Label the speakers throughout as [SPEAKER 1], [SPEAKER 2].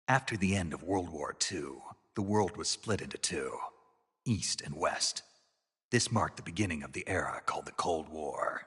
[SPEAKER 1] After the end of World War II, the world was split into two, East and West. This marked the beginning of the era called the Cold War.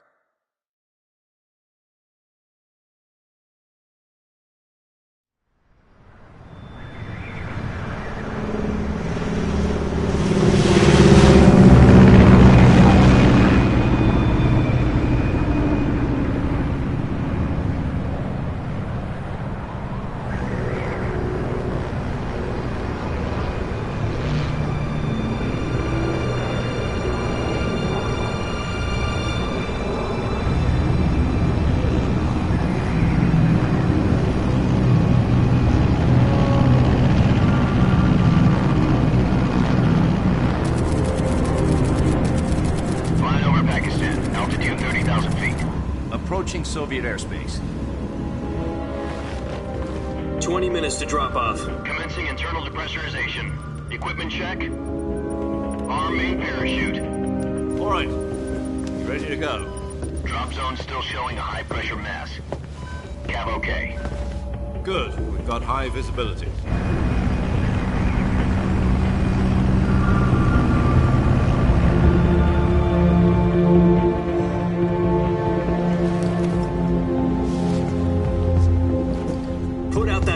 [SPEAKER 2] Approaching Soviet airspace.
[SPEAKER 3] 20 minutes to drop off.
[SPEAKER 4] Commencing internal depressurization. Equipment check. Arm main parachute.
[SPEAKER 2] All right. You ready to go?
[SPEAKER 4] Drop zone still showing a high pressure mass. Cav okay.
[SPEAKER 2] Good. We've got high visibility.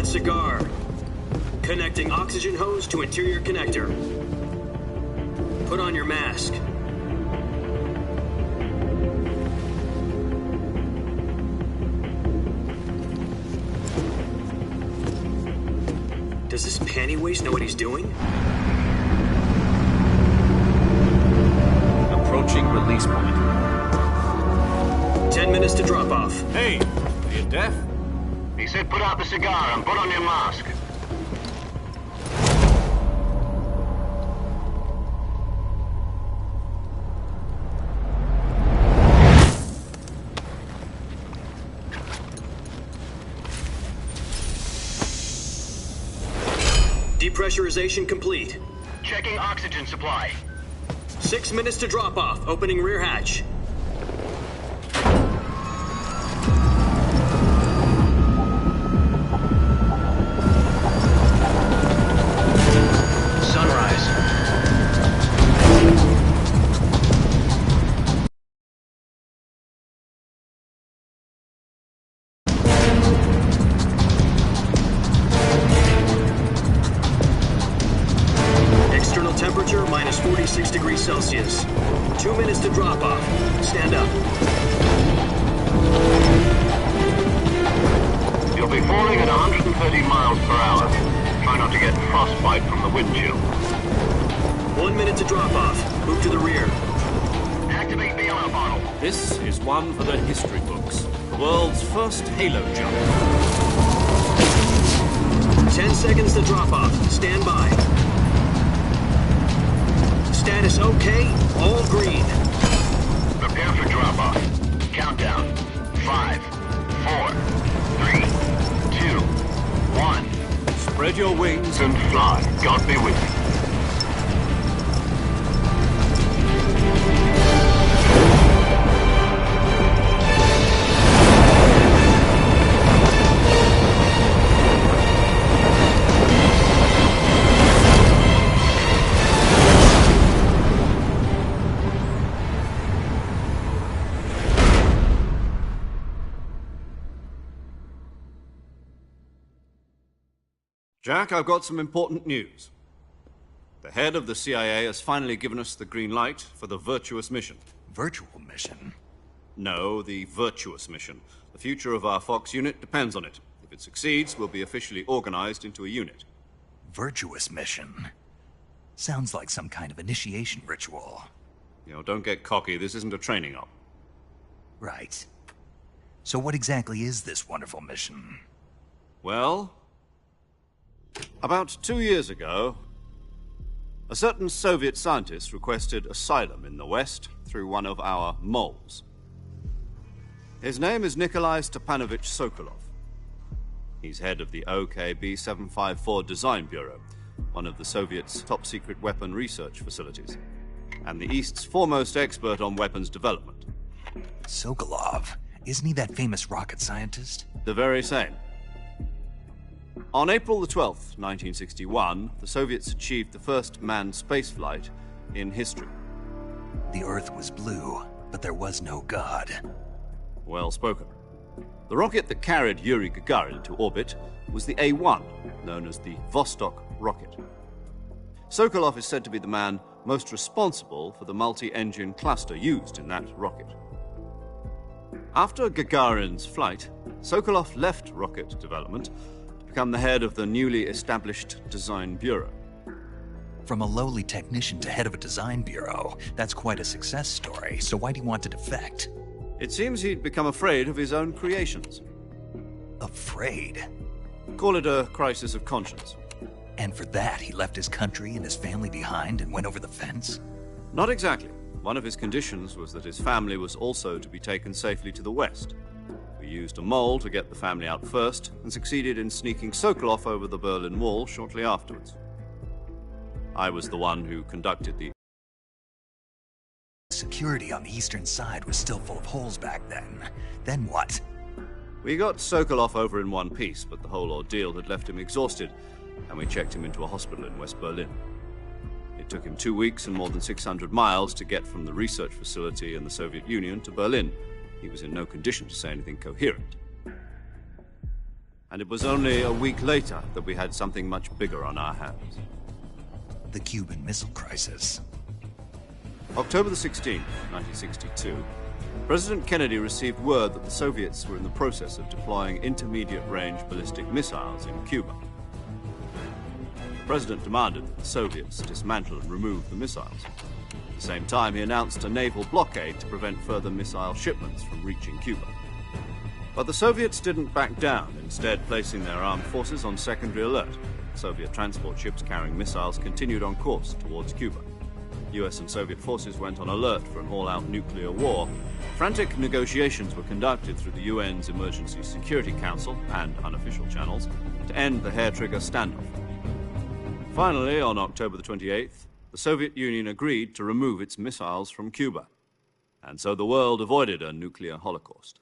[SPEAKER 3] Cigar. Connecting oxygen hose to interior connector. Put on your mask. Does this panty waste know what he's doing?
[SPEAKER 2] Approaching release point.
[SPEAKER 3] 10 minutes to drop off.
[SPEAKER 2] Hey, are you deaf?
[SPEAKER 4] He said put out the cigar and put on your mask.
[SPEAKER 3] Depressurization complete.
[SPEAKER 4] Checking oxygen supply.
[SPEAKER 3] 6 minutes to drop off. Opening rear hatch. Temperature minus 46 degrees Celsius. 2 minutes to drop off. Stand up.
[SPEAKER 4] You'll be falling at 130 miles per hour. Try not to get frostbite from the wind chill.
[SPEAKER 3] 1 minute to drop off. Move to the rear.
[SPEAKER 4] Activate bailout bottle.
[SPEAKER 2] This is one for the history books. The world's first halo jump.
[SPEAKER 3] 10 seconds to drop off. Stand by. Status okay, all green.
[SPEAKER 4] Prepare for drop-off. Countdown. 5, 4, 3, 2, 1.
[SPEAKER 2] Spread your wings
[SPEAKER 4] And fly. God be with you.
[SPEAKER 2] Jack, I've got some important news. The head of the CIA has finally given us the green light for the virtuous mission.
[SPEAKER 1] Virtual mission?
[SPEAKER 2] No, the virtuous mission. The future of our Fox unit depends on it. If it succeeds, we'll be officially organized into a unit.
[SPEAKER 1] Virtuous mission? Sounds like some kind of initiation ritual.
[SPEAKER 2] You know, don't get cocky. This isn't a training op.
[SPEAKER 1] Right. So what exactly is this wonderful mission?
[SPEAKER 2] Well, about 2 years ago, a certain Soviet scientist requested asylum in the West through one of our moles. His name is Nikolai Stepanovich Sokolov. He's head of the OKB 754 Design Bureau, one of the Soviets' top-secret weapon research facilities, and the East's foremost expert on weapons development.
[SPEAKER 1] Sokolov? Isn't he that famous rocket scientist?
[SPEAKER 2] The very same. On April the 12th, 1961, the Soviets achieved the first manned spaceflight in history.
[SPEAKER 1] The Earth was blue, but there was no God.
[SPEAKER 2] Well spoken. The rocket that carried Yuri Gagarin to orbit was the A-1, known as the Vostok rocket. Sokolov is said to be the man most responsible for the multi-engine cluster used in that rocket. After Gagarin's flight, Sokolov left rocket development to become the head of the newly established Design Bureau.
[SPEAKER 1] From a lowly technician to head of a design bureau, that's quite a success story, so why'd he want to defect?
[SPEAKER 2] It seems he'd become afraid of his own creations.
[SPEAKER 1] Afraid?
[SPEAKER 2] Call it a crisis of conscience.
[SPEAKER 1] And for that, he left his country and his family behind and went over the fence?
[SPEAKER 2] Not exactly. One of his conditions was that his family was also to be taken safely to the west. We used a mole to get the family out first and succeeded in sneaking Sokolov over the Berlin Wall shortly afterwards. I was the one who conducted the...
[SPEAKER 1] Security on the eastern side was still full of holes back then. Then what?
[SPEAKER 2] We got Sokolov over in one piece, but the whole ordeal had left him exhausted, and we checked him into a hospital in West Berlin. It took him 2 weeks and more than 600 miles to get from the research facility in the Soviet Union to Berlin. He was in no condition to say anything coherent. And it was only a week later that we had something much bigger on our hands.
[SPEAKER 1] The Cuban Missile Crisis.
[SPEAKER 2] October the 16th, 1962, President Kennedy received word that the Soviets were in the process of deploying intermediate-range ballistic missiles in Cuba. The President demanded that the Soviets dismantle and remove the missiles. At the same time, he announced a naval blockade to prevent further missile shipments from reaching Cuba. But the Soviets didn't back down, instead placing their armed forces on secondary alert. Soviet transport ships carrying missiles continued on course towards Cuba. US and Soviet forces went on alert for an all-out nuclear war. Frantic negotiations were conducted through the UN's Emergency Security Council and unofficial channels to end the hair-trigger standoff. Finally, on October the 28th, the Soviet Union agreed to remove its missiles from Cuba, and so the world avoided a nuclear holocaust.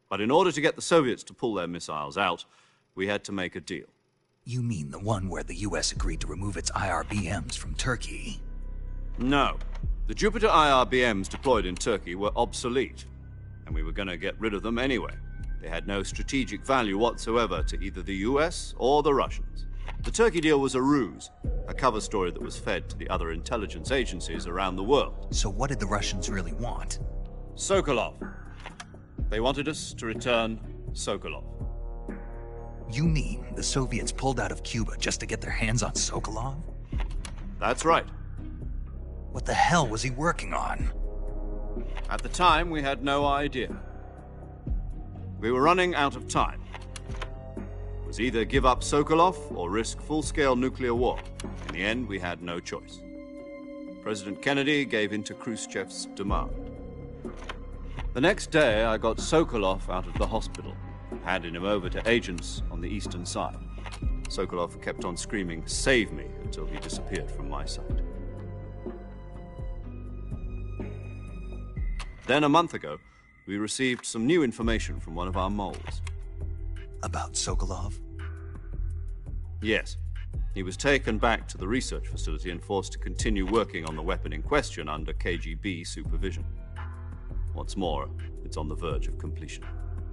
[SPEAKER 2] But in order to get the Soviets to pull their missiles out, we had to make a deal.
[SPEAKER 1] You mean the one where the US agreed to remove its IRBMs from Turkey?
[SPEAKER 2] No. The Jupiter IRBMs deployed in Turkey were obsolete, and we were going to get rid of them anyway. They had no strategic value whatsoever to either the US or the Russians. The Turkey deal was a ruse, a cover story that was fed to the other intelligence agencies around the world.
[SPEAKER 1] So what did the Russians really want?
[SPEAKER 2] Sokolov. They wanted us to return Sokolov.
[SPEAKER 1] You mean the Soviets pulled out of Cuba just to get their hands on Sokolov?
[SPEAKER 2] That's right.
[SPEAKER 1] What the hell was he working on?
[SPEAKER 2] At the time, we had no idea. We were running out of time. It was either give up Sokolov or risk full-scale nuclear war. In the end, we had no choice. President Kennedy gave in to Khrushchev's demand. The next day, I got Sokolov out of the hospital, handing him over to agents on the eastern side. Sokolov kept on screaming, "Save me," until he disappeared from my sight. Then, a month ago, we received some new information from one of our moles.
[SPEAKER 1] About Sokolov?
[SPEAKER 2] Yes. He was taken back to the research facility and forced to continue working on the weapon in question under KGB supervision. What's more, it's on the verge of completion.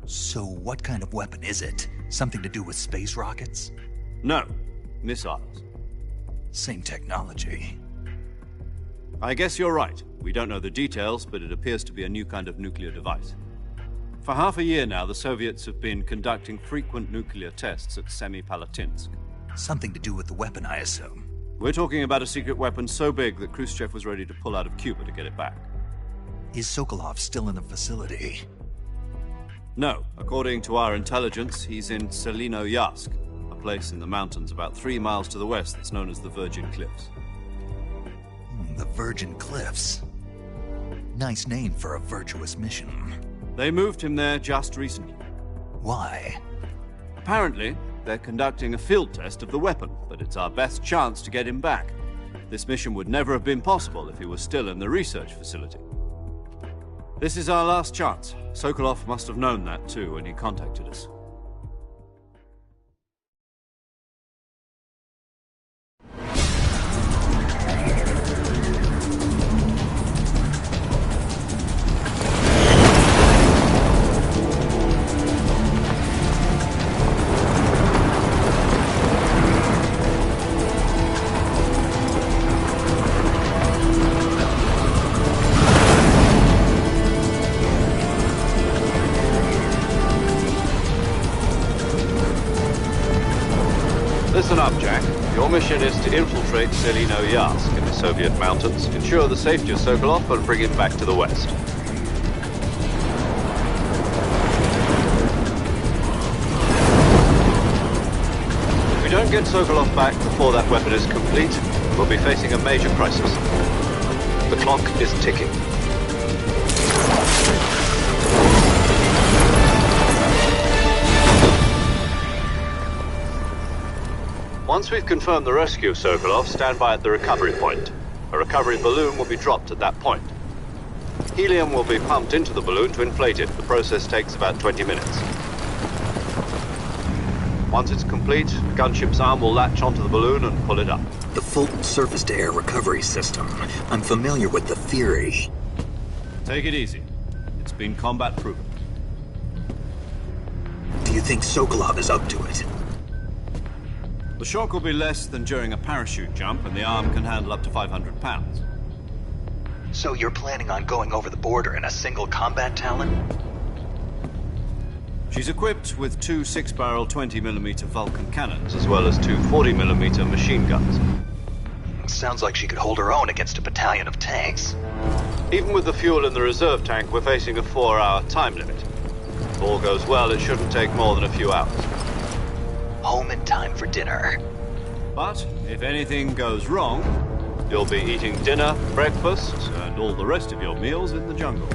[SPEAKER 1] So what kind of weapon is it? Something to do with space rockets?
[SPEAKER 2] No, missiles.
[SPEAKER 1] Same technology.
[SPEAKER 2] I guess you're right. We don't know the details, but it appears to be a new kind of nuclear device. For half a year now, the Soviets have been conducting frequent nuclear tests at Semipalatinsk.
[SPEAKER 1] Something to do with the weapon, I assume.
[SPEAKER 2] We're talking about a secret weapon so big that Khrushchev was ready to pull out of Cuba to get it back.
[SPEAKER 1] Is Sokolov still in the facility?
[SPEAKER 2] No. According to our intelligence, he's in Selinoyarsk, a place in the mountains about 3 miles to the west that's known as the Virgin Cliffs.
[SPEAKER 1] The Virgin Cliffs. Nice name for a virtuous mission.
[SPEAKER 2] They moved him there just recently.
[SPEAKER 1] Why?
[SPEAKER 2] Apparently, they're conducting a field test of the weapon, but it's our best chance to get him back. This mission would never have been possible if he was still in the research facility. This is our last chance. Sokolov must have known that too when he contacted us. mission is to infiltrate Selino-Yarsk in the Soviet mountains, ensure the safety of Sokolov, and bring him back to the West. If we don't get Sokolov back before that weapon is complete, we'll be facing a major crisis. The clock is ticking. Once we've confirmed the rescue of Sokolov, stand by at the recovery point. A recovery balloon will be dropped at that point. Helium will be pumped into the balloon to inflate it. The process takes about 20 minutes. Once it's complete, the gunship's arm will latch onto the balloon and pull it up.
[SPEAKER 1] The Fulton surface-to-air recovery system. I'm familiar with the theory.
[SPEAKER 2] Take it easy. It's been combat-proven.
[SPEAKER 1] Do you think Sokolov is up to it?
[SPEAKER 2] The shock will be less than during a parachute jump, and the arm can handle up to 500 pounds.
[SPEAKER 1] So you're planning on going over the border in a single combat Talon?
[SPEAKER 2] She's equipped with two 6-barrel 20mm Vulcan cannons, as well as two 40mm machine guns.
[SPEAKER 1] Sounds like she could hold her own against a battalion of tanks.
[SPEAKER 2] Even with the fuel in the reserve tank, we're facing a 4-hour time limit. If all goes well, it shouldn't take more than a few hours.
[SPEAKER 1] Home in time for dinner.
[SPEAKER 2] But if anything goes wrong, you'll be eating dinner, breakfast, and all the rest of your meals in the jungle.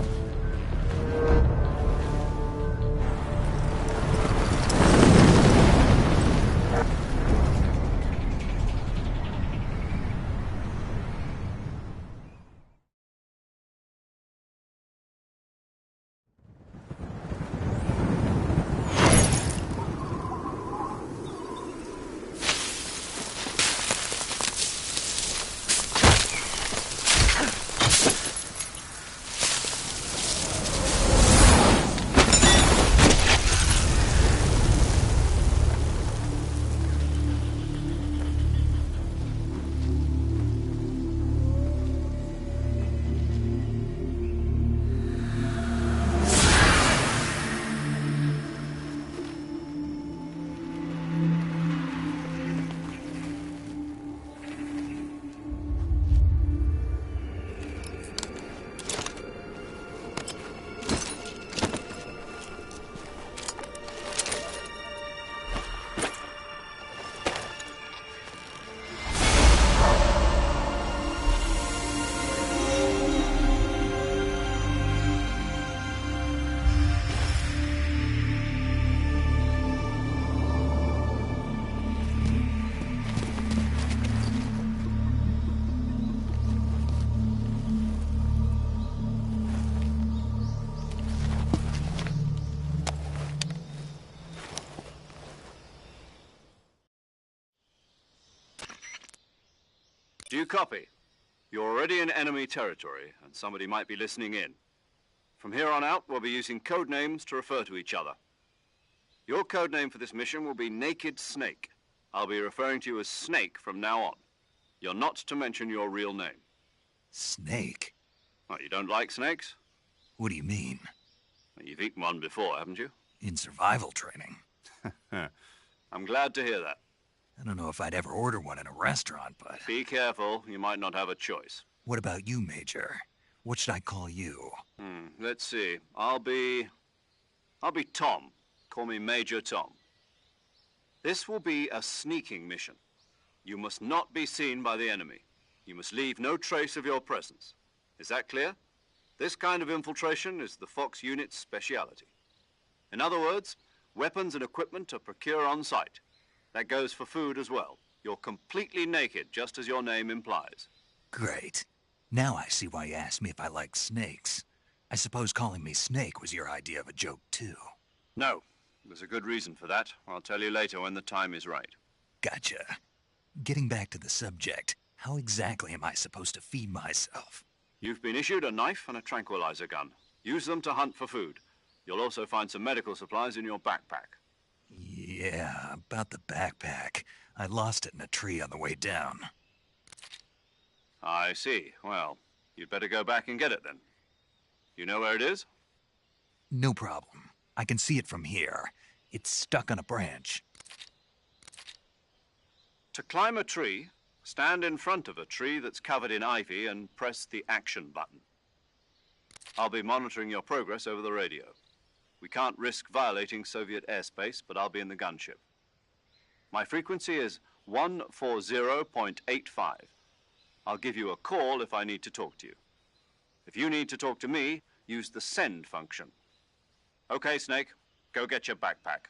[SPEAKER 2] Do you copy? You're already in enemy territory, and somebody might be listening in. From here on out, we'll be using code names to refer to each other. Your code name for this mission will be Naked Snake. I'll be referring to you as Snake from now on. You're not to mention your real name.
[SPEAKER 1] Snake?
[SPEAKER 2] Well, you don't like snakes?
[SPEAKER 1] What do you mean?
[SPEAKER 2] Well, you've eaten one before, haven't you?
[SPEAKER 1] In survival training.
[SPEAKER 2] I'm glad to hear that.
[SPEAKER 1] I don't know if I'd ever order one in a restaurant, but...
[SPEAKER 2] Be careful, you might not have a choice.
[SPEAKER 1] What about you, Major? What should I call you?
[SPEAKER 2] Let's see. I'll be Tom. Call me Major Tom. This will be a sneaking mission. You must not be seen by the enemy. You must leave no trace of your presence. Is that clear? This kind of infiltration is the Fox unit's speciality. In other words, weapons and equipment are procured on site. That goes for food as well. You're completely naked, just as your name implies.
[SPEAKER 1] Great. Now I see why you asked me if I like snakes. I suppose calling me Snake was your idea of a joke, too.
[SPEAKER 2] No. There's a good reason for that. I'll tell you later when the time is right.
[SPEAKER 1] Gotcha. Getting back to the subject, how exactly am I supposed to feed myself?
[SPEAKER 2] You've been issued a knife and a tranquilizer gun. Use them to hunt for food. You'll also find some medical supplies in your backpack.
[SPEAKER 1] Yeah, about the backpack. I lost it in a tree on the way down.
[SPEAKER 2] I see. Well, you'd better go back and get it then. You know where it is?
[SPEAKER 1] No problem. I can see it from here. It's stuck on a branch.
[SPEAKER 2] To climb a tree, stand in front of a tree that's covered in ivy and press the action button. I'll be monitoring your progress over the radio. We can't risk violating Soviet airspace, but I'll be in the gunship. My frequency is 140.85. I'll give you a call if I need to talk to you. If you need to talk to me, use the send function. Okay, Snake, go get your backpack.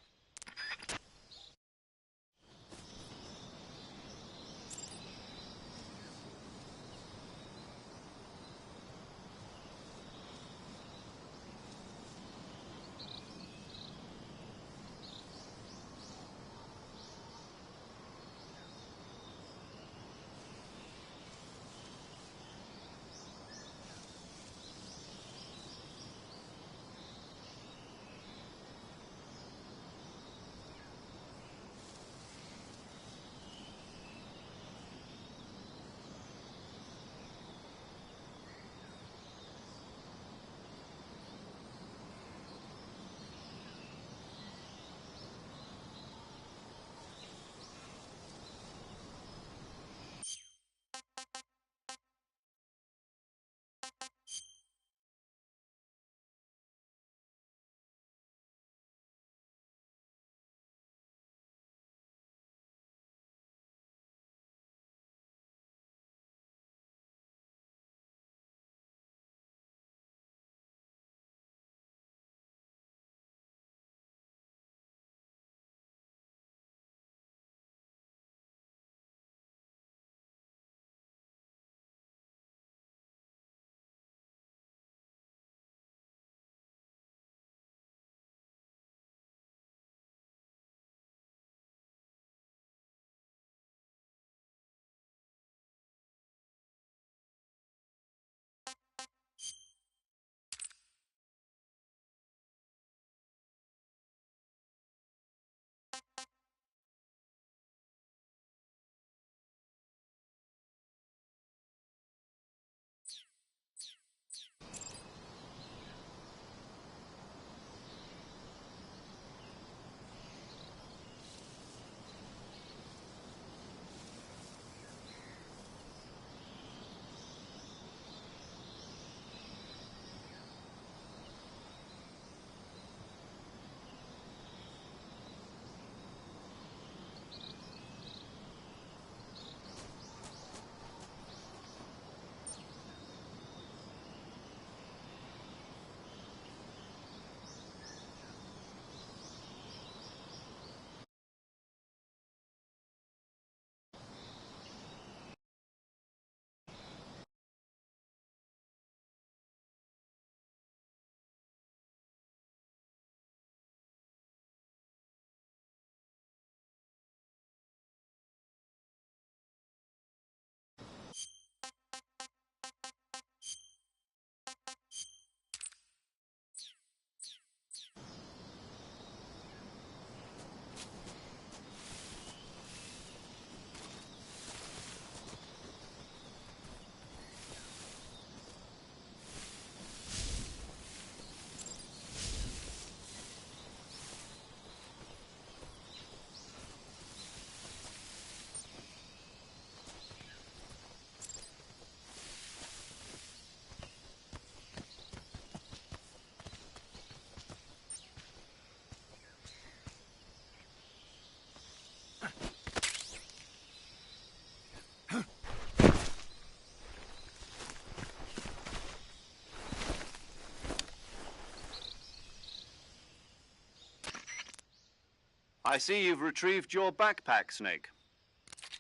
[SPEAKER 2] I see you've retrieved your backpack, Snake.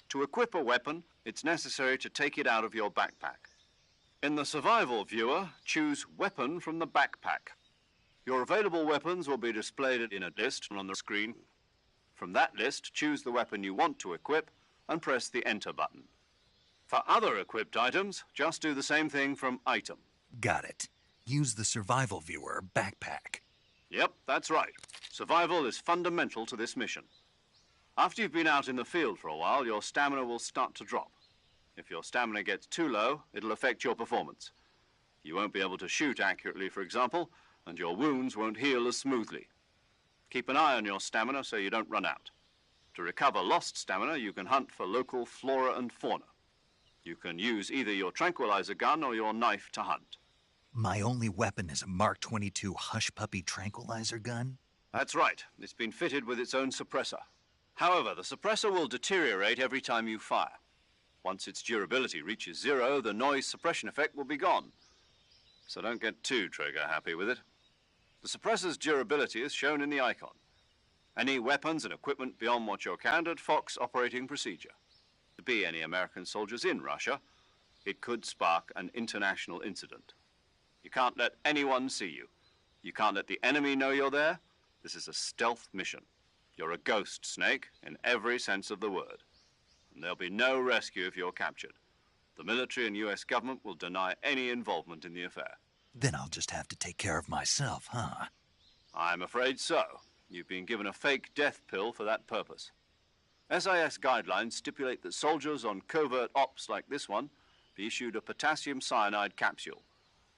[SPEAKER 2] To equip a weapon, it's necessary to take it out of your backpack. In the survival viewer, choose Weapon from the backpack. Your available weapons will be displayed in a list on the screen. From that list, choose the weapon you want to equip and press the Enter button. For other equipped items, just do the same thing from Item.
[SPEAKER 1] Got it. Use the survival viewer backpack.
[SPEAKER 2] Yep, that's right. Survival is fundamental to this mission. After you've been out in the field for a while, your stamina will start to drop. If your stamina gets too low, it'll affect your performance. You won't be able to shoot accurately, for example, and your wounds won't heal as smoothly. Keep an eye on your stamina so you don't run out. To recover lost stamina, you can hunt for local flora and fauna. You can use either your tranquilizer gun or your knife to hunt.
[SPEAKER 1] My only weapon is a Mark 22 Hush Puppy tranquilizer gun?
[SPEAKER 2] That's right. It's been fitted with its own suppressor. However, the suppressor will deteriorate every time you fire. Once its durability reaches 0, the noise suppression effect will be gone. So don't get too trigger-happy with it. The suppressor's durability is shown in the icon. Any weapons and equipment beyond what your standard Fox operating procedure. To be any American soldiers in Russia, it could spark an international incident. You can't let anyone see you. You can't let the enemy know you're there. This is a stealth mission. You're a ghost, Snake, in every sense of the word. And there'll be no rescue if you're captured. The military and U.S. government will deny any involvement in the affair.
[SPEAKER 1] Then I'll just have to take care of myself, huh?
[SPEAKER 2] I'm afraid so. You've been given a fake death pill for that purpose. SIS guidelines stipulate that soldiers on covert ops like this one be issued a potassium cyanide capsule.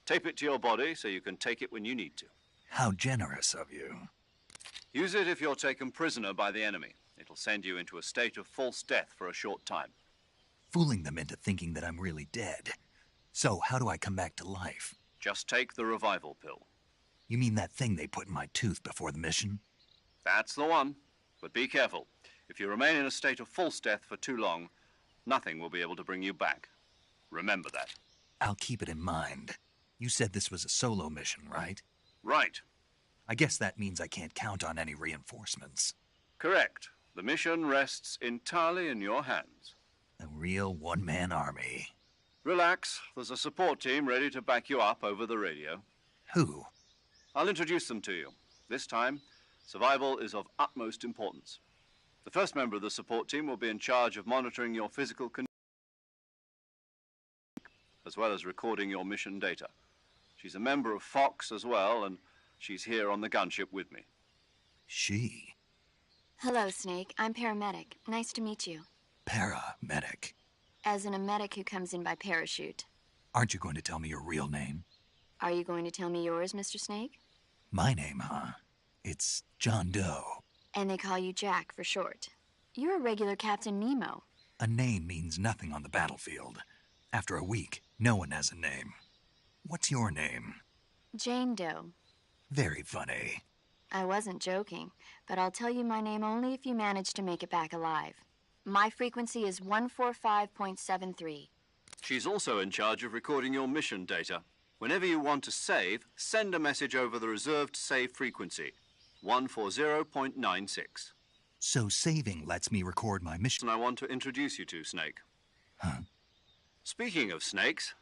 [SPEAKER 2] Tape it to your body so you can take it when you need to.
[SPEAKER 1] How generous of you.
[SPEAKER 2] Use it if you're taken prisoner by the enemy. It'll send you into a state of false death for a short time.
[SPEAKER 1] Fooling them into thinking that I'm really dead. So how do I come back to life?
[SPEAKER 2] Just take the revival pill.
[SPEAKER 1] You mean that thing they put in my tooth before the mission?
[SPEAKER 2] That's the one. But be careful. If you remain in a state of false death for too long, nothing will be able to bring you back. Remember that.
[SPEAKER 1] I'll keep it in mind. You said this was a solo mission, right?
[SPEAKER 2] Right.
[SPEAKER 1] I guess that means I can't count on any reinforcements.
[SPEAKER 2] Correct. The mission rests entirely in your hands.
[SPEAKER 1] A real one-man army.
[SPEAKER 2] Relax. There's a support team ready to back you up over the radio.
[SPEAKER 1] Who?
[SPEAKER 2] I'll introduce them to you. This time, survival is of utmost importance. The first member of the support team will be in charge of monitoring your physical condition, as well as recording your mission data. She's a member of Fox as well, and she's here on the gunship with me.
[SPEAKER 1] She?
[SPEAKER 5] Hello, Snake. I'm paramedic. Nice to meet you.
[SPEAKER 1] Paramedic.
[SPEAKER 5] As in a medic who comes in by parachute.
[SPEAKER 1] Aren't you going to tell me your real name?
[SPEAKER 5] Are you going to tell me yours, Mr. Snake?
[SPEAKER 1] My name, huh? It's John Doe.
[SPEAKER 5] And they call you Jack for short. You're a regular Captain Nemo.
[SPEAKER 1] A name means nothing on the battlefield. After a week, no one has a name. What's your name?
[SPEAKER 5] Jane Doe.
[SPEAKER 1] Very funny.
[SPEAKER 5] I wasn't joking, but I'll tell you my name only if you manage to make it back alive. My frequency is 145.73.
[SPEAKER 2] She's also in charge of recording your mission data. Whenever you want to save, send a message over the reserved save frequency, 140.96.
[SPEAKER 1] So saving lets me record my mission.
[SPEAKER 2] And I want to introduce you to, Snake.
[SPEAKER 1] Huh?
[SPEAKER 2] Speaking of snakes,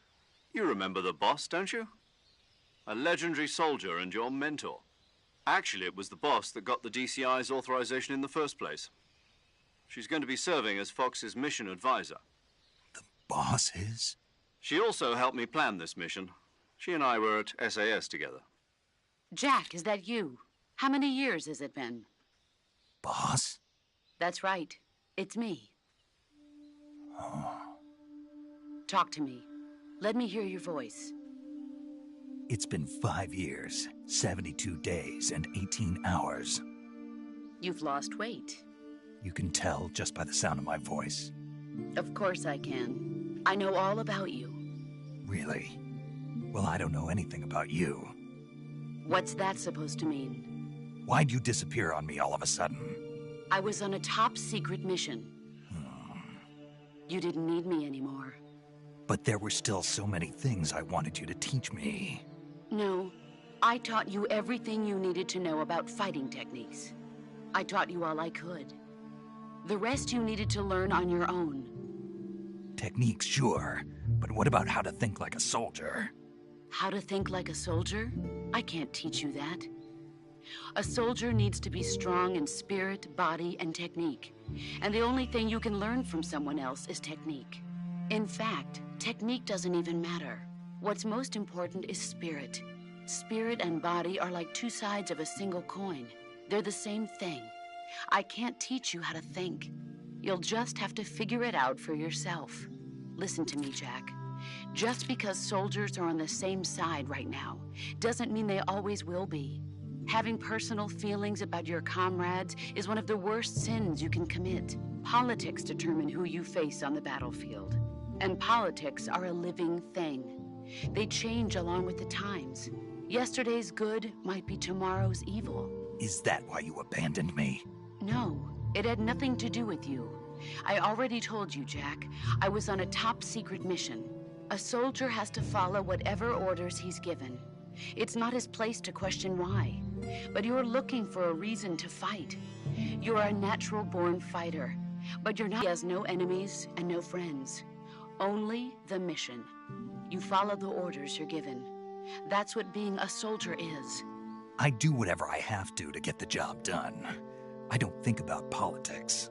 [SPEAKER 2] you remember the boss, don't you? A legendary soldier and your mentor. Actually, it was the boss that got the DCI's authorization in the first place. She's going to be serving as Fox's mission advisor.
[SPEAKER 1] The boss is?
[SPEAKER 2] She also helped me plan this mission. She and I were at SAS together.
[SPEAKER 6] Jack, is that you? How many years has it been?
[SPEAKER 1] Boss?
[SPEAKER 6] That's right. It's me.
[SPEAKER 1] Oh.
[SPEAKER 6] Talk to me. Let me hear your voice.
[SPEAKER 1] It's been 5 years, 72 days, and 18 hours.
[SPEAKER 6] You've lost weight.
[SPEAKER 1] You can tell just by the sound of my voice.
[SPEAKER 6] Of course I can. I know all about you.
[SPEAKER 1] Really? Well, I don't know anything about you.
[SPEAKER 6] What's that supposed to mean?
[SPEAKER 1] Why'd you disappear on me all of a sudden?
[SPEAKER 6] I was on a top-secret mission. You didn't need me anymore.
[SPEAKER 1] But there were still so many things I wanted you to teach me.
[SPEAKER 6] No, I taught you everything you needed to know about fighting techniques. I taught you all I could. The rest you needed to learn on your own.
[SPEAKER 1] Techniques, sure. But what about how to think like a soldier?
[SPEAKER 6] How to think like a soldier? I can't teach you that. A soldier needs to be strong in spirit, body, and technique. And the only thing you can learn from someone else is technique. In fact, technique doesn't even matter. What's most important is spirit. Spirit and body are like two sides of a single coin. They're the same thing. I can't teach you how to think. You'll just have to figure it out for yourself. Listen to me, Jack. Just because soldiers are on the same side right now doesn't mean they always will be. Having personal feelings about your comrades is one of the worst sins you can commit. Politics determine who you face on the battlefield. And politics are a living thing. They change along with the times. Yesterday's good might be tomorrow's evil.
[SPEAKER 1] Is that why you abandoned me?
[SPEAKER 6] No, it had nothing to do with you. I already told you, Jack. I was on a top-secret mission. A soldier has to follow whatever orders he's given. It's not his place to question why. But you're looking for a reason to fight. You're a natural-born fighter. But you're not. He has no enemies and no friends. Only the mission. You follow the orders you're given. That's what being a soldier is.
[SPEAKER 1] I do whatever I have to get the job done. I don't think about politics.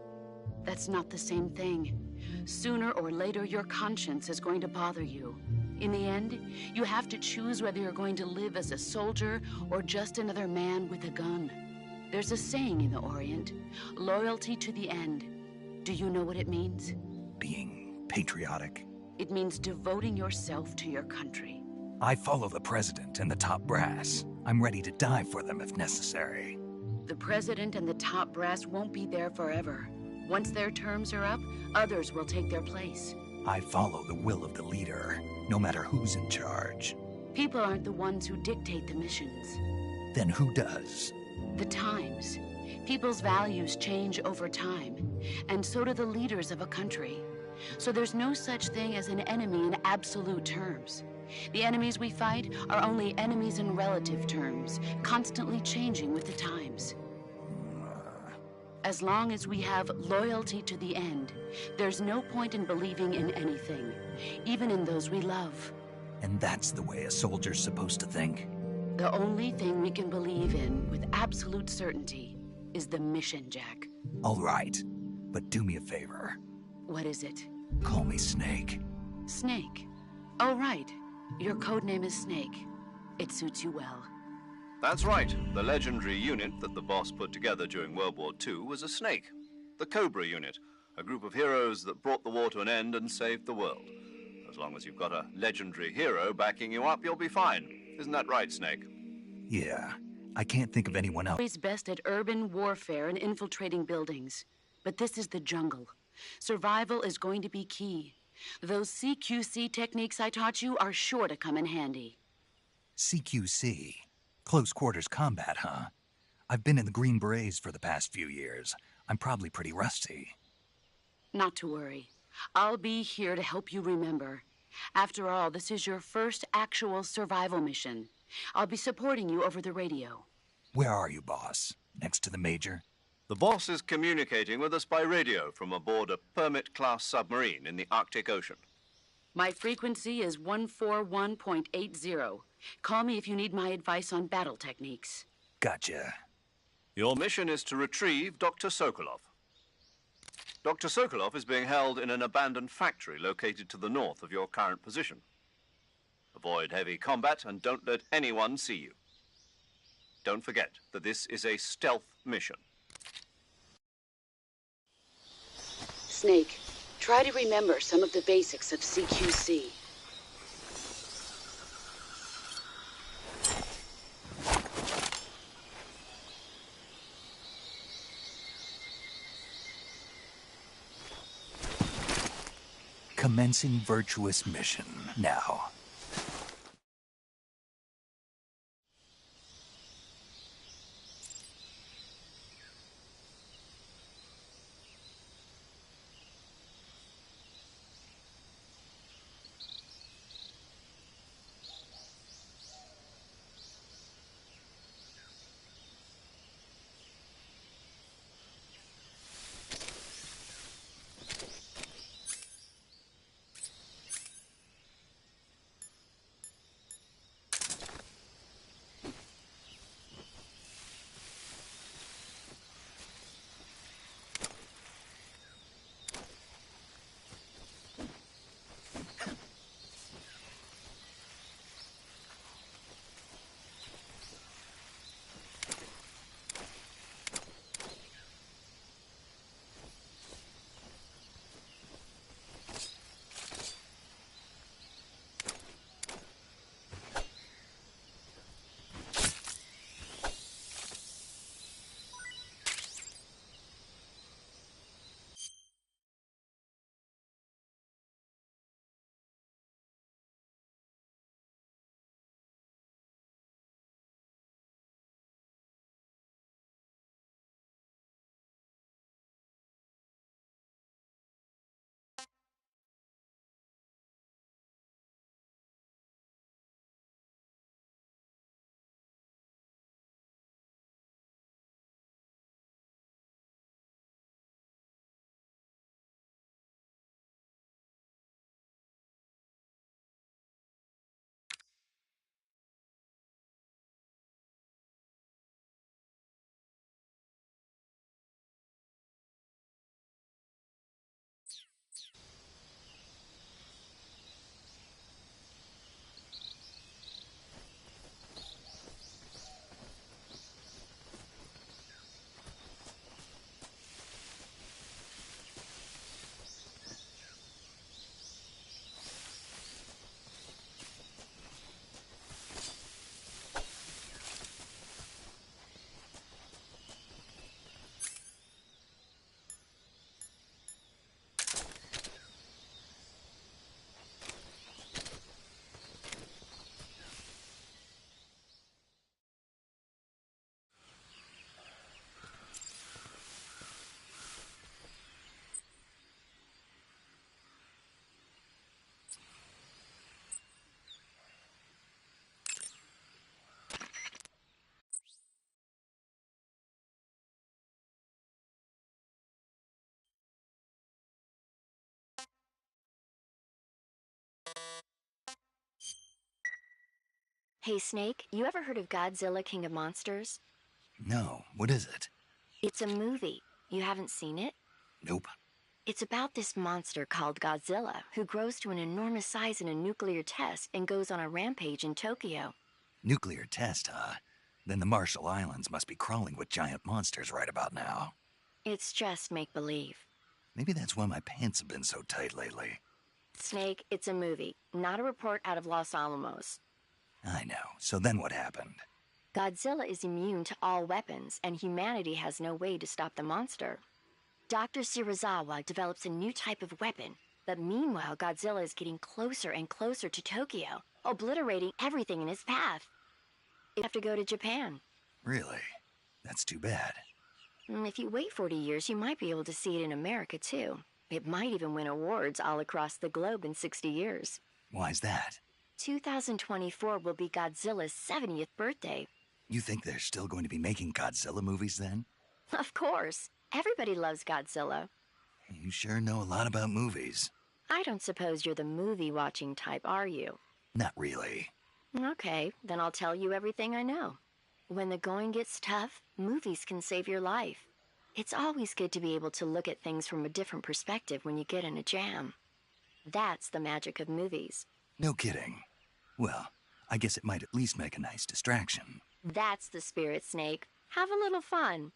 [SPEAKER 6] That's not the same thing. Sooner or later, your conscience is going to bother you. In the end, you have to choose whether you're going to live as a soldier or just another man with a gun. There's a saying in the Orient, loyalty to the end. Do you know what it means?
[SPEAKER 1] Being patriotic.
[SPEAKER 6] It means devoting yourself to your country.
[SPEAKER 1] I follow the president and the top brass. I'm ready to die for them if necessary.
[SPEAKER 6] The president and the top brass won't be there forever. Once their terms are up, others will take their place.
[SPEAKER 1] I follow the will of the leader, no matter who's in charge.
[SPEAKER 6] People aren't the ones who dictate the missions.
[SPEAKER 1] Then who does?
[SPEAKER 6] The times. People's values change over time, and so do the leaders of a country. So there's no such thing as an enemy in absolute terms. The enemies we fight are only enemies in relative terms, constantly changing with the times. As long as we have loyalty to the end, there's no point in believing in anything, even in those we love.
[SPEAKER 1] And that's the way a soldier's supposed to think?
[SPEAKER 6] The only thing we can believe in with absolute certainty is the mission, Jack.
[SPEAKER 1] All right, but do me a favor.
[SPEAKER 6] What is it?
[SPEAKER 1] Call me Snake.
[SPEAKER 6] Snake? Oh, right. Your codename is Snake. It suits you well.
[SPEAKER 2] That's right. The legendary unit that the boss put together during World War II was a snake. The Cobra unit, a group of heroes that brought the war to an end and saved the world. As long as you've got a legendary hero backing you up, you'll be fine. Isn't that right, Snake?
[SPEAKER 1] Yeah, I can't think of anyone else.
[SPEAKER 6] Always best at urban warfare and infiltrating buildings. But this is the jungle. Survival is going to be key. Those CQC techniques I taught you are sure to come in handy.
[SPEAKER 1] CQC? Close quarters combat, huh? I've been in the Green Berets for the past few years. I'm probably pretty rusty.
[SPEAKER 6] Not to worry. I'll be here to help you remember. After all, this is your first actual survival mission. I'll be supporting you over the radio.
[SPEAKER 1] Where are you, boss? Next to the Major?
[SPEAKER 2] The boss is communicating with us by radio from aboard a Permit-class submarine in the Arctic Ocean.
[SPEAKER 6] My frequency is 141.80. Call me if you need my advice on battle techniques.
[SPEAKER 1] Gotcha.
[SPEAKER 2] Your mission is to retrieve Dr. Sokolov. Dr. Sokolov is being held in an abandoned factory located to the north of your current position. Avoid heavy combat and don't let anyone see you. Don't forget that this is a stealth mission.
[SPEAKER 6] Snake, try to remember some of the basics of CQC.
[SPEAKER 1] Commencing virtuous mission now.
[SPEAKER 5] Hey, Snake, you ever heard of Godzilla King of Monsters?
[SPEAKER 1] No, what is it?
[SPEAKER 5] It's a movie. You haven't seen it?
[SPEAKER 1] Nope.
[SPEAKER 5] It's about this monster called Godzilla, who grows to an enormous size in a nuclear test and goes on a rampage in Tokyo.
[SPEAKER 1] Nuclear test, huh? Then the Marshall Islands must be crawling with giant monsters right about now.
[SPEAKER 5] It's just make-believe.
[SPEAKER 1] Maybe that's why my pants have been so tight lately.
[SPEAKER 5] Snake, it's a movie, not a report out of Los Alamos.
[SPEAKER 1] I know. So then what happened?
[SPEAKER 5] Godzilla is immune to all weapons, and humanity has no way to stop the monster. Dr. Shirazawa develops a new type of weapon, but meanwhile Godzilla is getting closer and closer to Tokyo, obliterating everything in his path. You have to go to Japan.
[SPEAKER 1] Really? That's too bad.
[SPEAKER 5] If you wait 40 years, you might be able to see it in America, too. It might even win awards all across the globe in 60 years.
[SPEAKER 1] Why's that?
[SPEAKER 5] 2024 will be Godzilla's 70th birthday.
[SPEAKER 1] You think they're still going to be making Godzilla movies then?
[SPEAKER 5] Of course. Everybody loves Godzilla.
[SPEAKER 1] You sure know a lot about movies.
[SPEAKER 5] I don't suppose you're the movie-watching type, are you?
[SPEAKER 1] Not really.
[SPEAKER 5] Okay, then I'll tell you everything I know. When the going gets tough, movies can save your life. It's always good to be able to look at things from a different perspective when you get in a jam. That's the magic of movies.
[SPEAKER 1] No kidding. Well, I guess it might at least make a nice distraction.
[SPEAKER 5] That's the spirit, Snake. Have a little fun.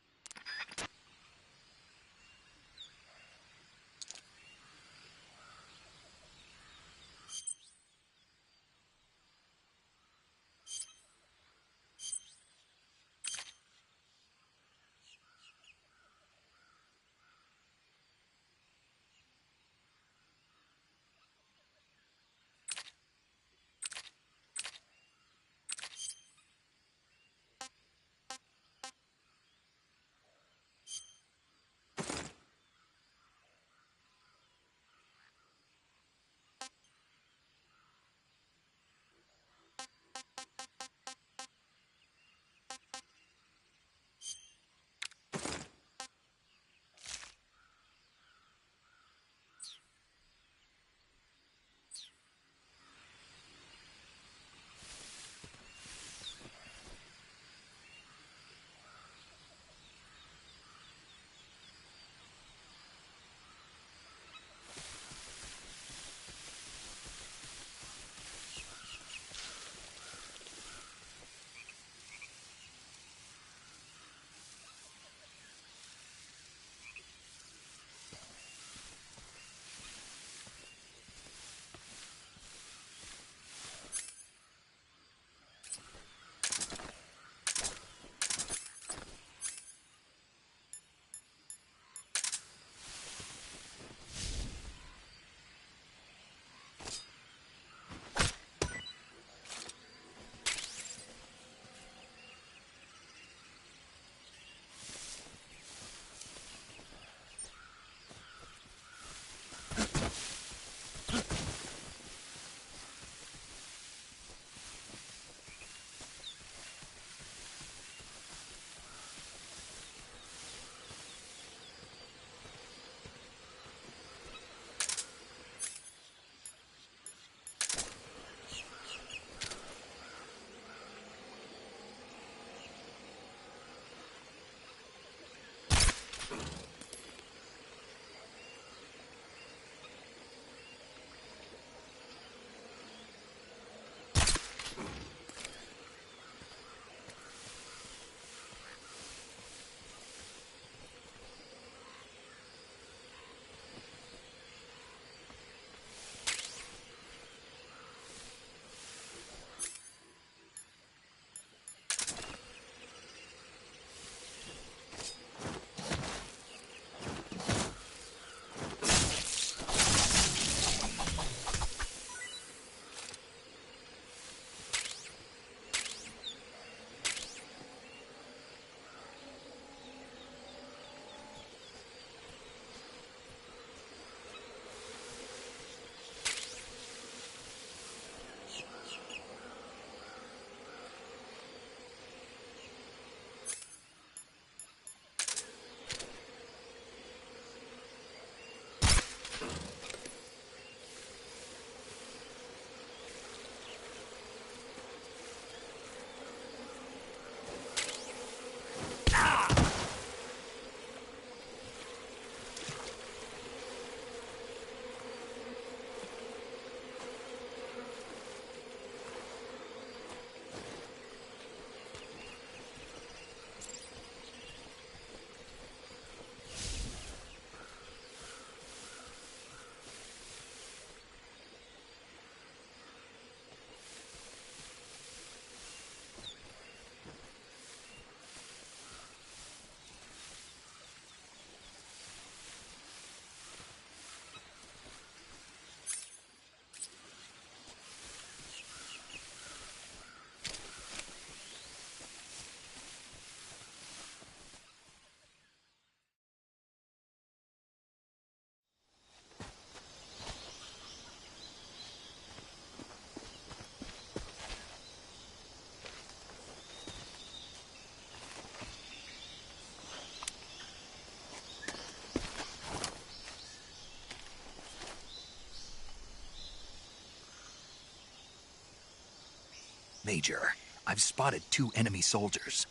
[SPEAKER 1] Major, I've spotted 2 enemy soldiers.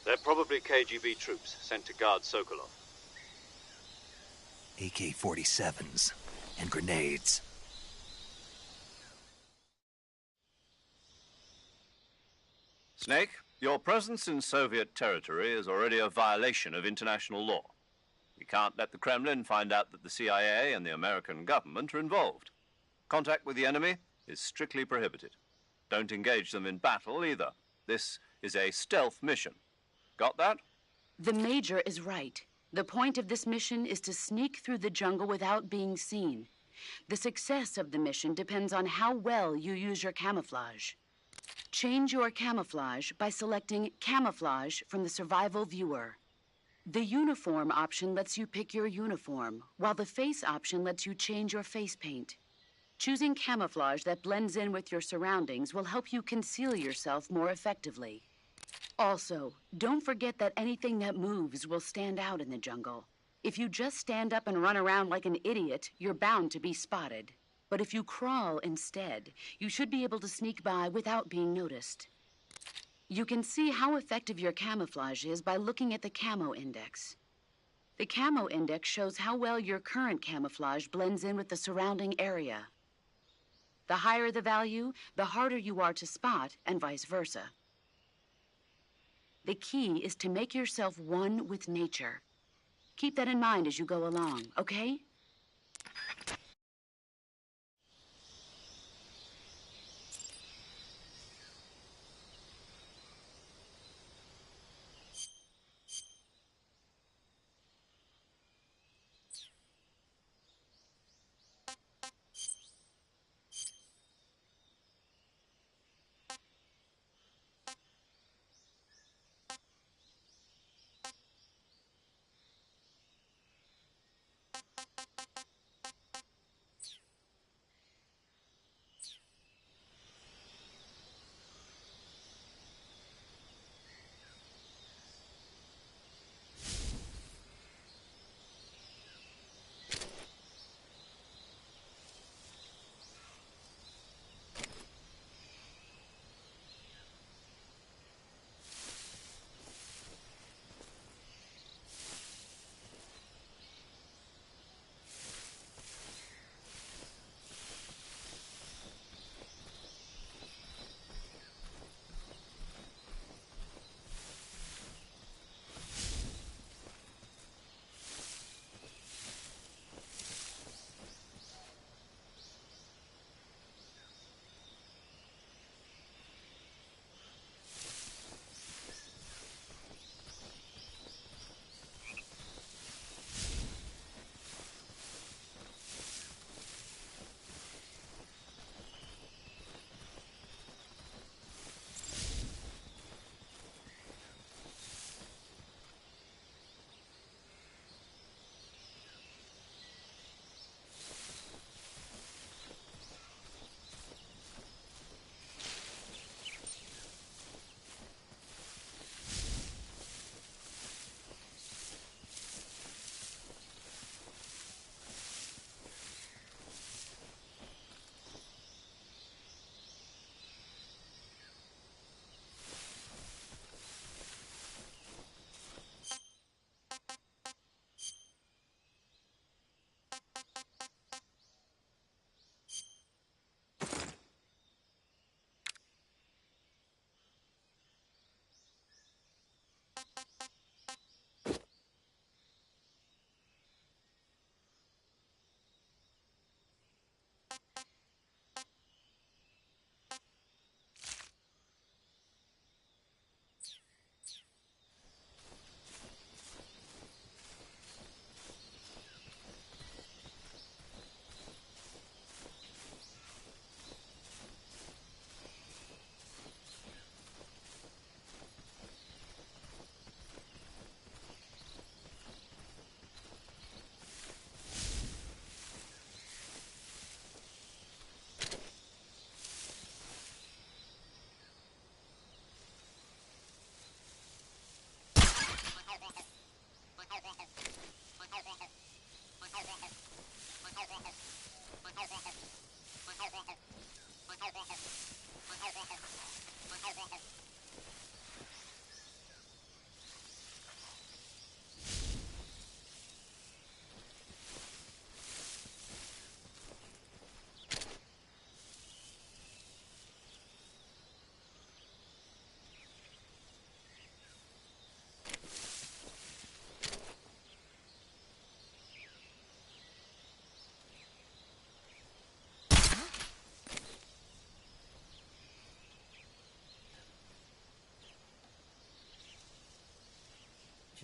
[SPEAKER 2] They're probably KGB troops sent to guard Sokolov.
[SPEAKER 1] AK-47s and grenades.
[SPEAKER 2] Snake, your presence in Soviet territory is already a violation of international law. We can't let the Kremlin find out that the CIA and the American government are involved. Contact with the enemy is strictly prohibited. Don't engage them in battle either. This is a stealth mission. Got that?
[SPEAKER 6] The Major is right. The point of this mission is to sneak through the jungle without being seen. The success of the mission depends on how well you use your camouflage. Change your camouflage by selecting Camouflage from the Survival Viewer. The Uniform option lets you pick your uniform, while the Face option lets you change your face paint. Choosing camouflage that blends in with your surroundings will help you conceal yourself more effectively. Also, don't forget that anything that moves will stand out in the jungle. If you just stand up and run around like an idiot, you're bound to be spotted. But if you crawl instead, you should be able to sneak by without being noticed. You can see how effective your camouflage is by looking at the Camo Index. The Camo Index shows how well your current camouflage blends in with the surrounding area. The higher the value, the harder you are to spot, and vice versa. The key is to make yourself one with nature. Keep that in mind as you go along, okay?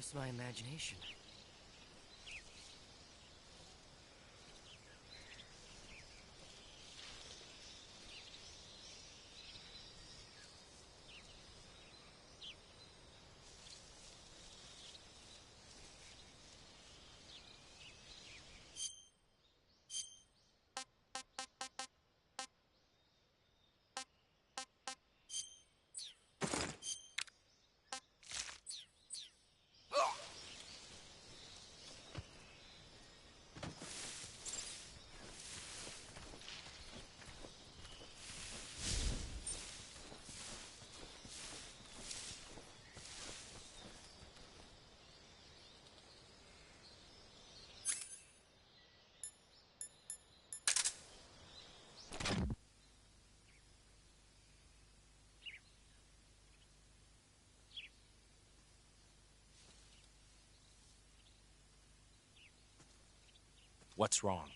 [SPEAKER 7] Just my imagination.
[SPEAKER 8] What's wrong?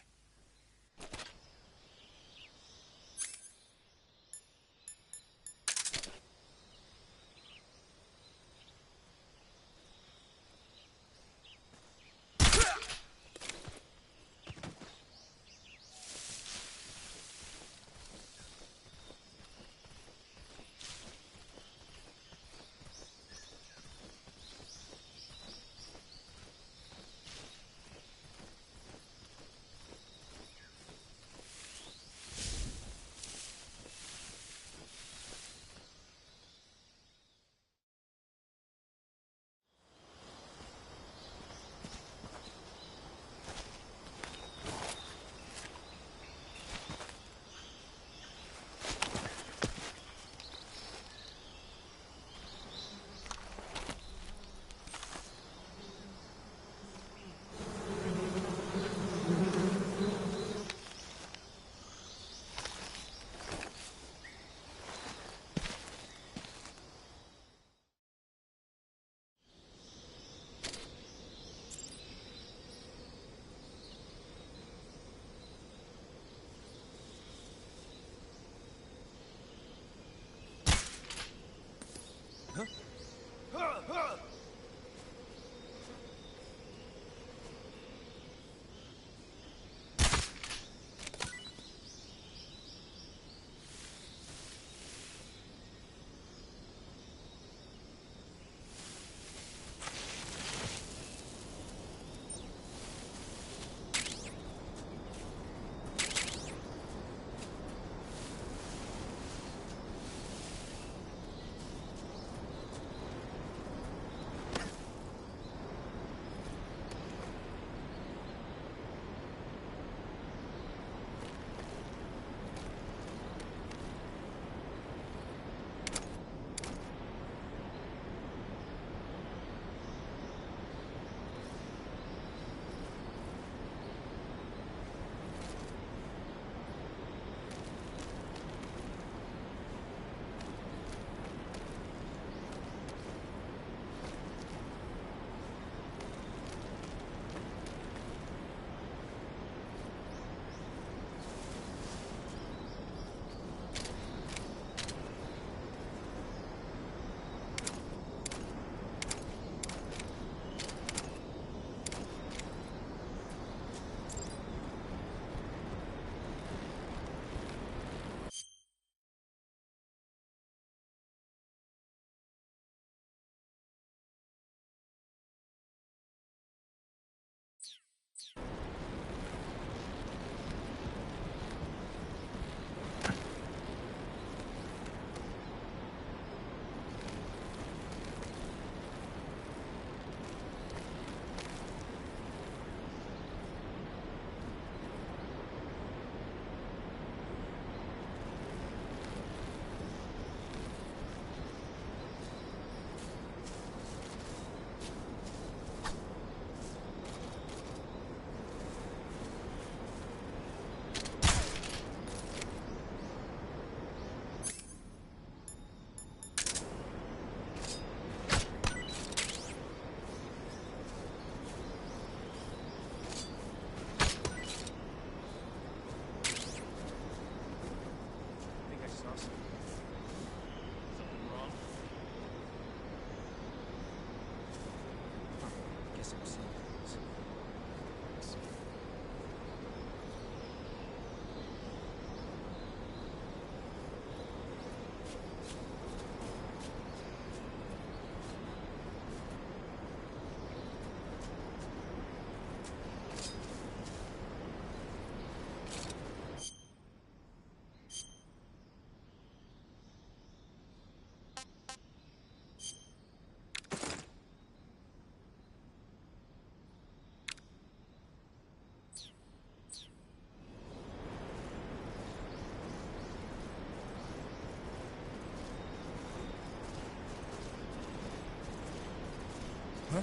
[SPEAKER 8] Huh?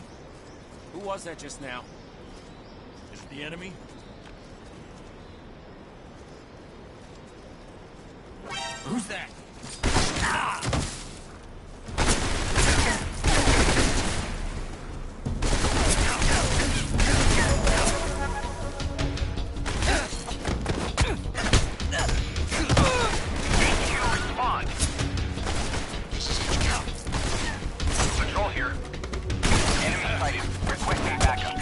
[SPEAKER 8] Who was that just now? Is it the enemy? Who's that?
[SPEAKER 4] Control here. Enemy sighted. Requesting backup.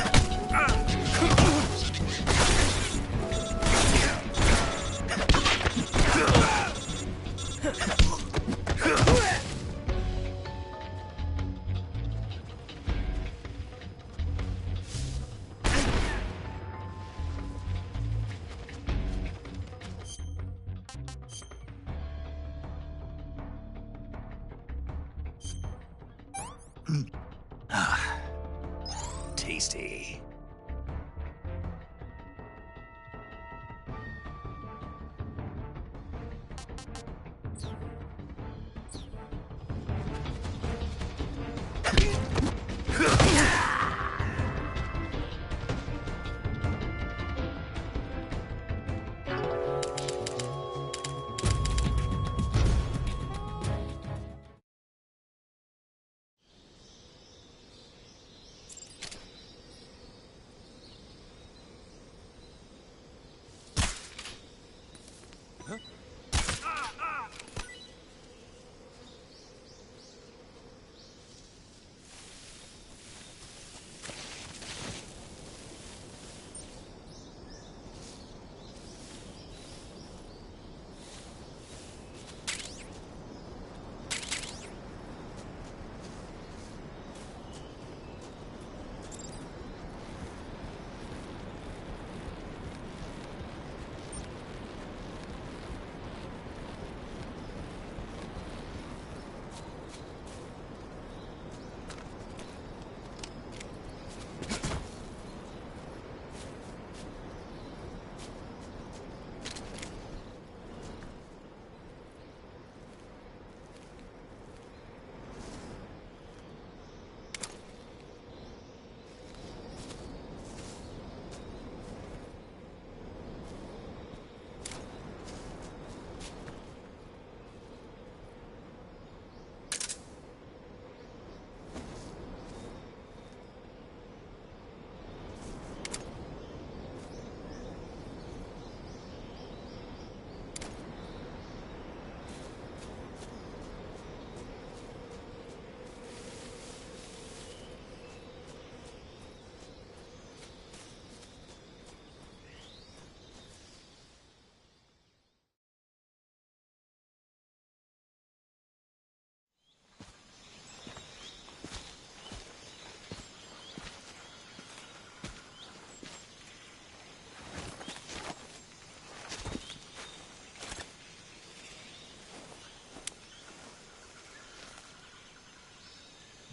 [SPEAKER 1] Tasty.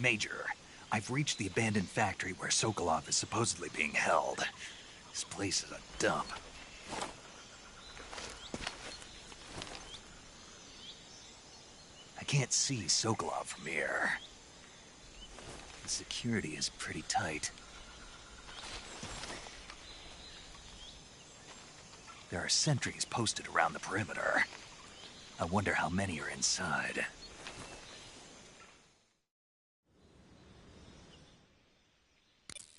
[SPEAKER 1] Major, I've reached the abandoned factory where Sokolov is supposedly being held. This place is a dump. I can't see Sokolov from here. The security is pretty tight. There are sentries posted around the perimeter. I wonder how many are inside.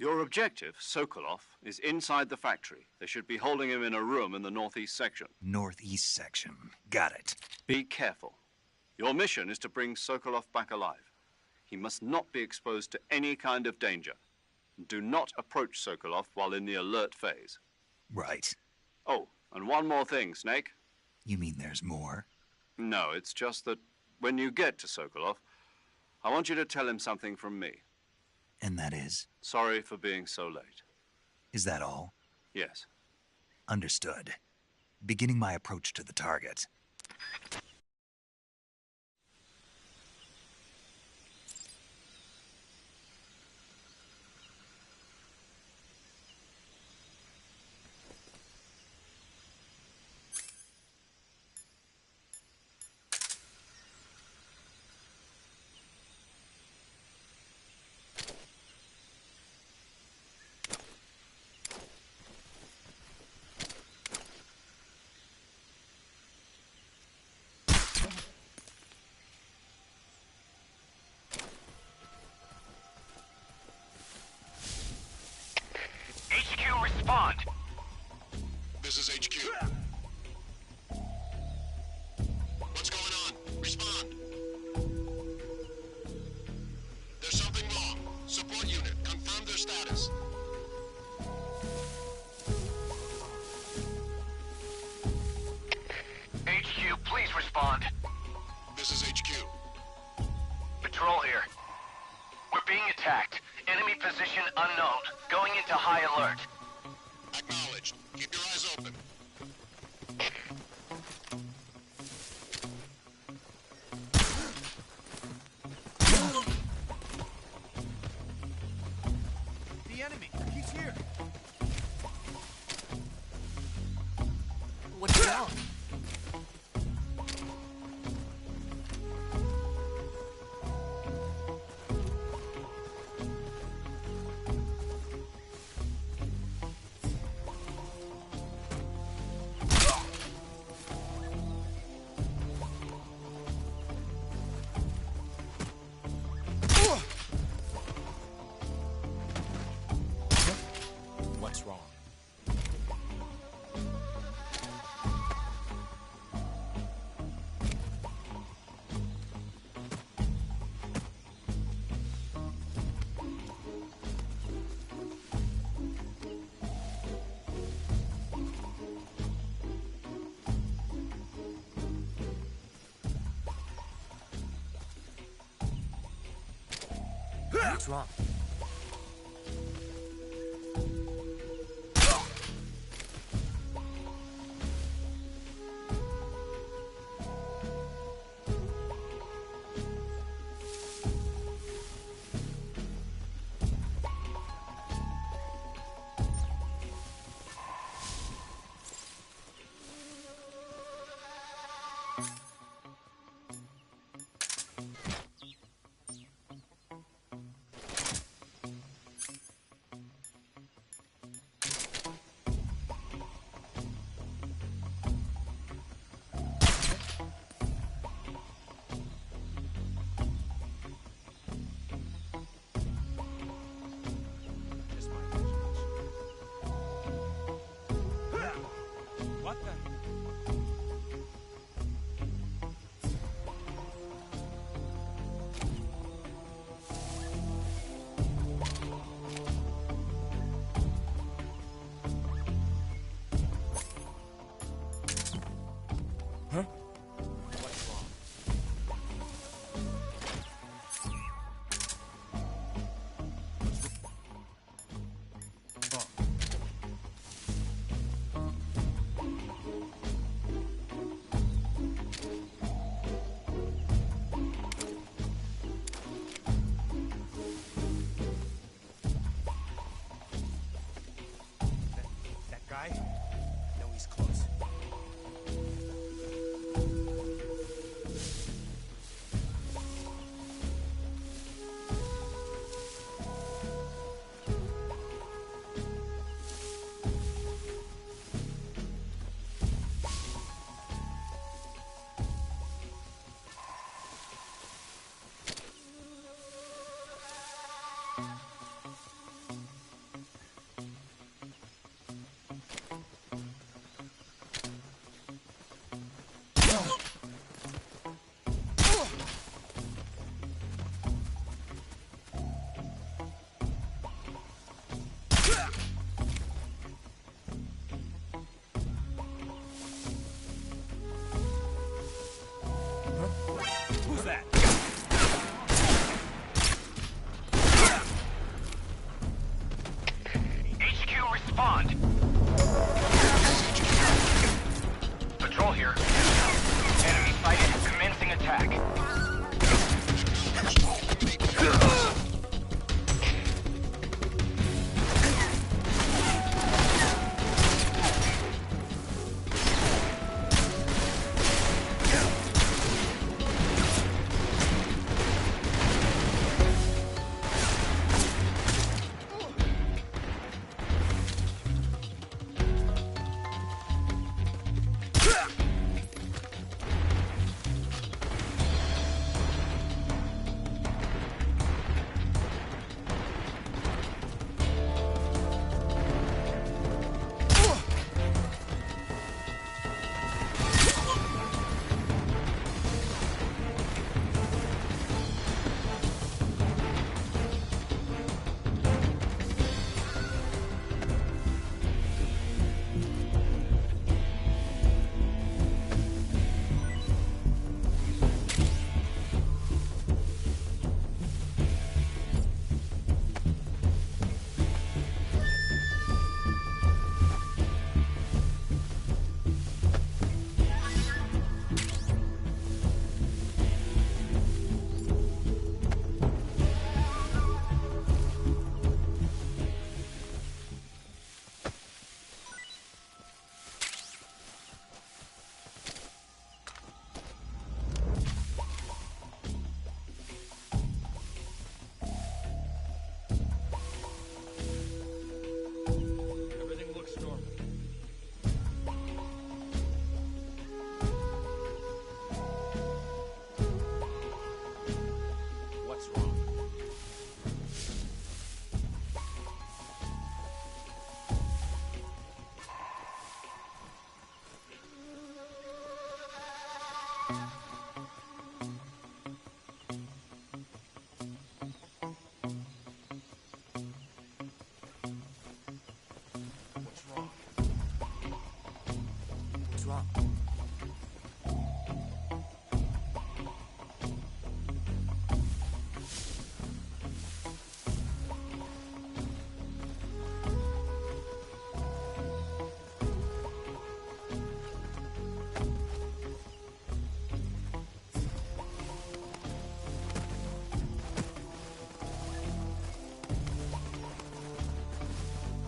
[SPEAKER 2] Your objective, Sokolov, is inside the factory. They should be holding him in a room in the northeast section.
[SPEAKER 1] Northeast section. Got it.
[SPEAKER 2] Be careful. Your mission is to bring Sokolov back alive. He must not be exposed to any kind of danger. Do not approach Sokolov while in the alert phase.
[SPEAKER 1] Right.
[SPEAKER 2] Oh, and one more thing, Snake.
[SPEAKER 1] You mean there's more?
[SPEAKER 2] No, it's just that when you get to Sokolov, I want you to tell him something from me.
[SPEAKER 1] And that is?
[SPEAKER 2] Sorry for being so late.
[SPEAKER 1] Is that all?
[SPEAKER 2] Yes.
[SPEAKER 1] Understood. Beginning my approach to the target.
[SPEAKER 7] HQ.
[SPEAKER 4] Patrol here. We're being attacked. Enemy position unknown. Going into high alert.
[SPEAKER 7] Acknowledged. Keep your eyes open.
[SPEAKER 8] The enemy! He's here!
[SPEAKER 9] What's wrong?
[SPEAKER 8] What's wrong?
[SPEAKER 9] What's wrong?
[SPEAKER 8] Just my imagination. What the?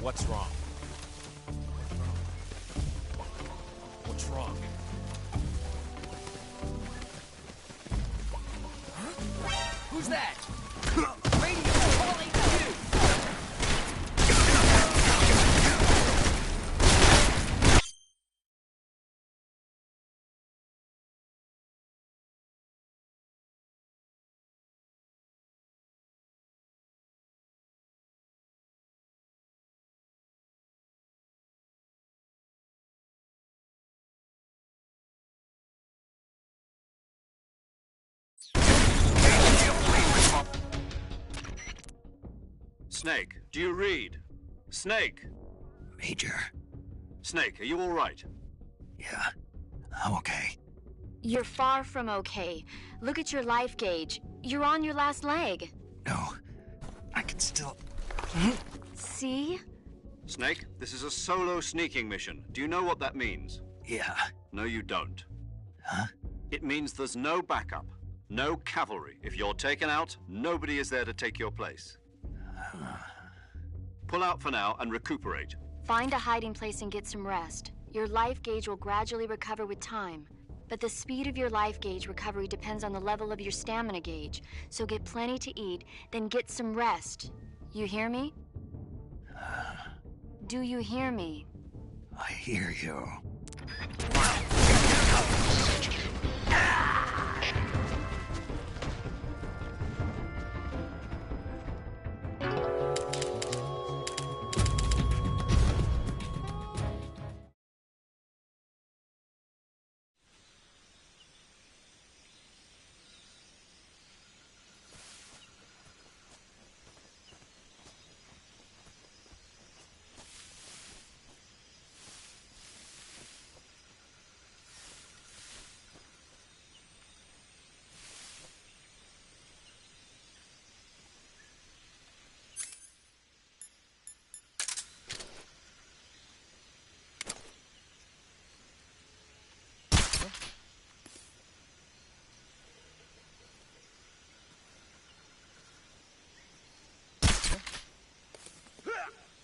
[SPEAKER 8] What's wrong? What's wrong? Who's that? Radio, call HQ!
[SPEAKER 2] Snake, do you read? Snake!
[SPEAKER 1] Major.
[SPEAKER 2] Snake, are you all right?
[SPEAKER 1] Yeah, I'm okay.
[SPEAKER 5] You're far from okay. Look at your life gauge. You're on your last leg.
[SPEAKER 1] No, I can still...
[SPEAKER 5] See?
[SPEAKER 2] Snake, this is a solo sneaking mission. Do you know what that means?
[SPEAKER 1] Yeah.
[SPEAKER 2] No, you don't.
[SPEAKER 1] Huh?
[SPEAKER 2] It means there's no backup, no cavalry. If you're taken out, nobody is there to take your place. Pull out for now and recuperate.
[SPEAKER 5] Find a hiding place and get some rest. Your life gauge will gradually recover with time. But the speed of your life gauge recovery depends on the level of your stamina gauge. So get plenty to eat, then get some rest. You hear me? Do you hear me?
[SPEAKER 1] I hear you.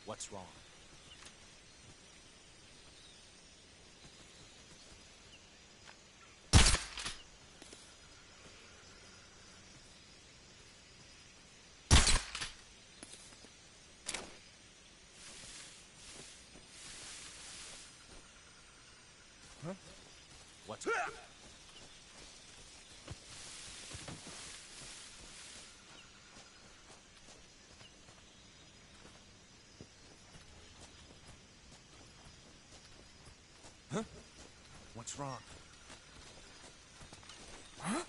[SPEAKER 8] What's wrong? Huh? What's... Huh? What's wrong? Huh?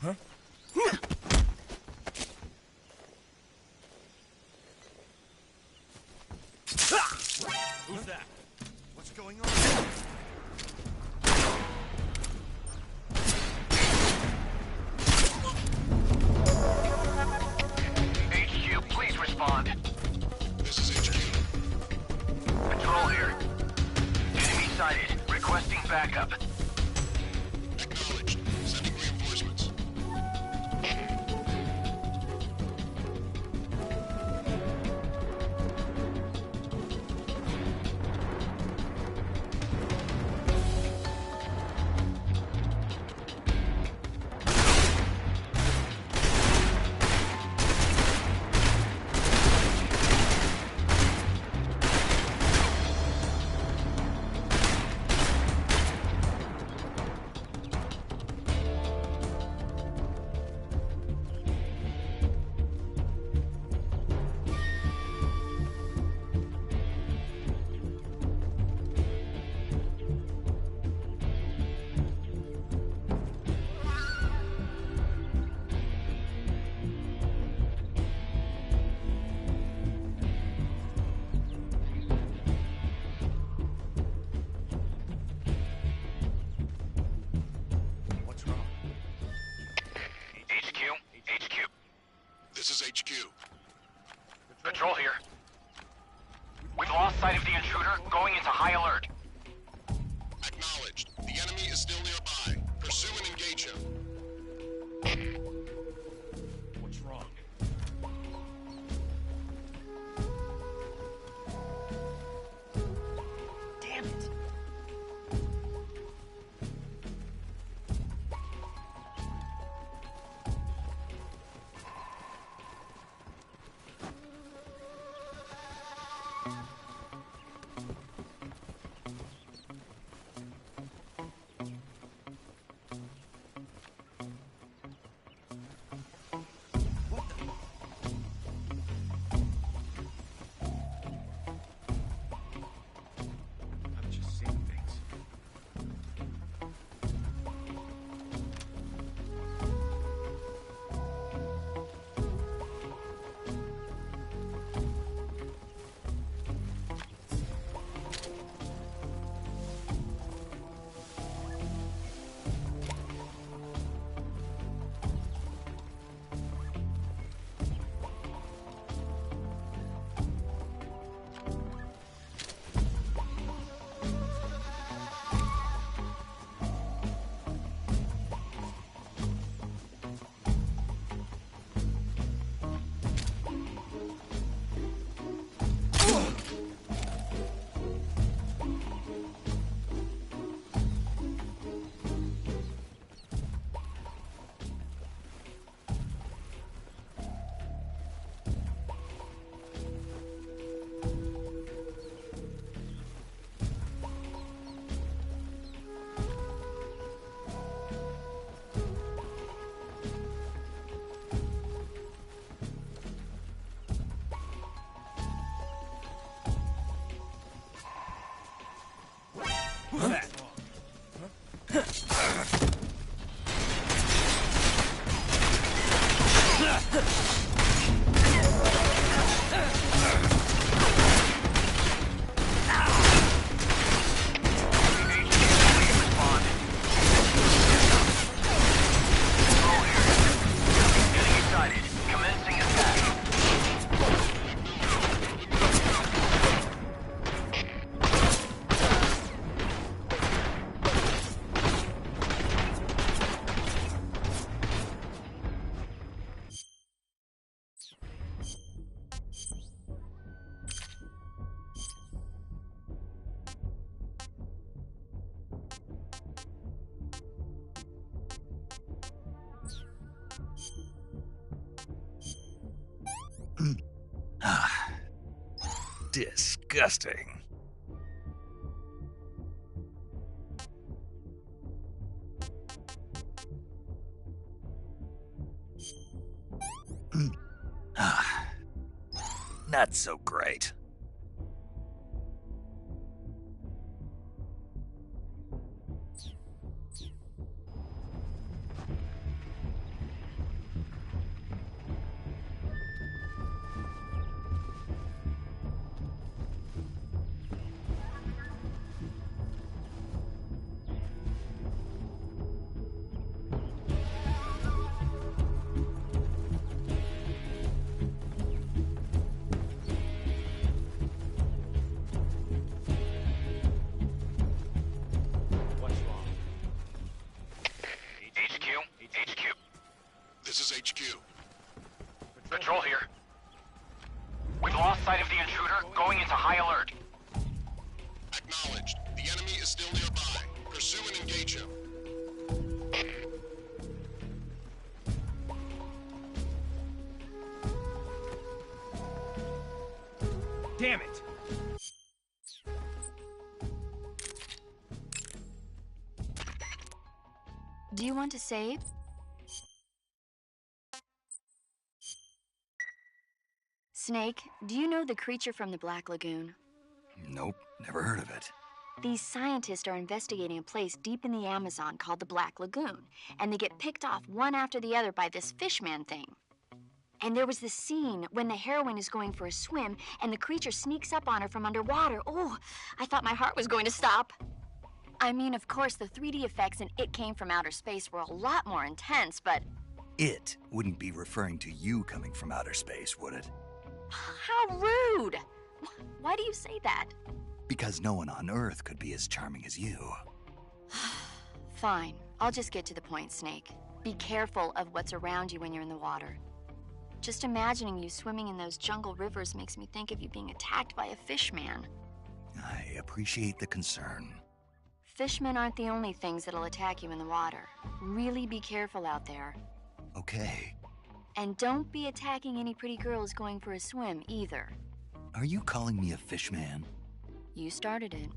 [SPEAKER 8] Huh? Who's that? What's going on?
[SPEAKER 4] HQ, please respond.
[SPEAKER 7] This is HQ.
[SPEAKER 4] Patrol here. Enemy sighted. Requesting backup.
[SPEAKER 7] Acknowledged. Sending reinforcements.
[SPEAKER 4] Patrol here. We've lost sight of the intruder, going into high alert.
[SPEAKER 7] Acknowledged. The enemy is still nearby. Pursue and engage him.
[SPEAKER 8] What's wrong?
[SPEAKER 9] Damn it.
[SPEAKER 8] I'm just seeing things. Who's that?
[SPEAKER 4] Getting excited. Commencing attack.
[SPEAKER 1] Disgusting. Not so great.
[SPEAKER 8] What's wrong?
[SPEAKER 4] HQ.
[SPEAKER 7] This is HQ.
[SPEAKER 4] Patrol here. We've lost sight of the intruder, going into high alert.
[SPEAKER 7] Acknowledged. The enemy is still nearby. Pursue and engage him.
[SPEAKER 8] Damn it!
[SPEAKER 5] Do you want to save? Snake, do you know the creature from the Black Lagoon?
[SPEAKER 1] Nope, never heard of it.
[SPEAKER 5] These scientists are investigating a place deep in the Amazon called the Black Lagoon, and they get picked off one after the other by this fishman thing. And there was this scene when the heroine is going for a swim and the creature sneaks up on her from underwater. Oh, I thought my heart was going to stop. I mean, of course, the 3D effects in It Came from Outer Space were a lot more intense, but...
[SPEAKER 1] It wouldn't be referring to you coming from outer space, would it?
[SPEAKER 5] How rude! Why do you say that?
[SPEAKER 1] Because no one on Earth could be as charming as you.
[SPEAKER 5] Fine. I'll just get to the point, Snake. Be careful of what's around you when you're in the water. Just imagining you swimming in those jungle rivers makes me think of you being attacked by a fishman.
[SPEAKER 1] I appreciate the concern.
[SPEAKER 5] Fishmen aren't the only things that'll attack you in the water. Really be careful out there.
[SPEAKER 1] Okay.
[SPEAKER 5] And don't be attacking any pretty girls going for a swim, either.
[SPEAKER 1] Are you calling me a fishman?
[SPEAKER 5] You started it.